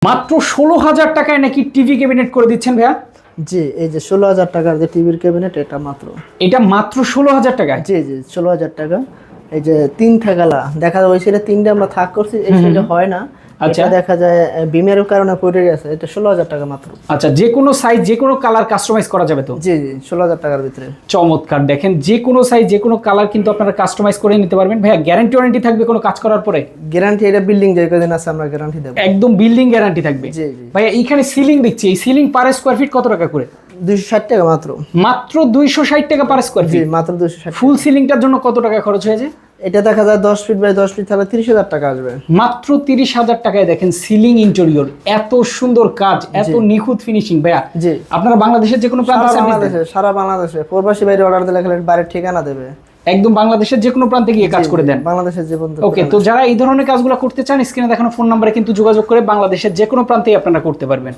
মাত্র 16,000 টাকায় নাকি টিভি ক্যাবিনেট করে দিচ্ছেন ভাইয়া? জি, এই যে 16,000 টাকার যে টিভির ক্যাবিনেট এটা মাত্র। এটা মাত্র 16,000 টাকায়? জি জি, 16,000 টাকা। এই যে 3 থাকালা দেখা যায় ওই সাইডে 3টা আমরা থাক করছি, এই সাইডে হয় না। আচ্ছা, এটা দেখা যায় বিমের কারণে পড়ে গেছে। এটা 16,000 টাকা মাত্র। আচ্ছা, যে কোনো সাইজ যে কোনো কালার কাস্টমাইজ করা যাবে তো? জি জি, 16,000 টাকার ভিতরে। চমৎকার, দেখেন যে কোনো সাইজ যে কোনো কালার কিন্তু আপনারা কাস্টমাইজ করে নিতে পারবেন। ভাইয়া গ্যারান্টি ওয়ারেন্টি থাকবে কোনো কাজ করার পরে? গ্যারান্টি, এটা বিল্ডিং যে কদিন আছে আমরা গ্যারান্টি দেব। একদম বিল্ডিং গ্যারান্টি থাকবে? জি জি। ভাইয়া এইখানে সিলিং দেখছি, এই সিলিং পার স্কয়ার ফিট কত টাকা করে? 260 টাকা মাত্র। মাত্র 260 টাকা পার স্কয়ার জি, ফিট? মাত্র 260। ফুল সিলিংটার জন্য কত টাকা খরচ হয়েছে? এটা দেখা যায় 10 ফিট বাই 10 ফিট তাহলে 30,000 টাকা আসবে। মাত্র 30,000 টাকায় দেখেন সিলিং ইন্টেরিয়র, এত সুন্দর কাজ, এত নিখুঁত ফিনিশিং। ভাইয়া জি, আপনারা বাংলাদেশের যে কোনো প্রান্তে সার্ভিস দেন? সারা বাংলাদেশে প্রবাসী বাইরে অর্ডার দিলে খালি বাড়ির ঠিকানা দেবে। একদম বাংলাদেশের যে কোনো প্রান্তে গিয়ে কাজ করে দেন? বাংলাদেশের যে বন্ধু। ওকে, তো যারা এই ধরনের কাজগুলো করতে চান স্ক্রিনে দেখানো ফোন নাম্বারে কিন্তু যোগাযোগ করে বাংলাদেশের যে কোনো প্রান্তেই আপনারা করতে পারবেন।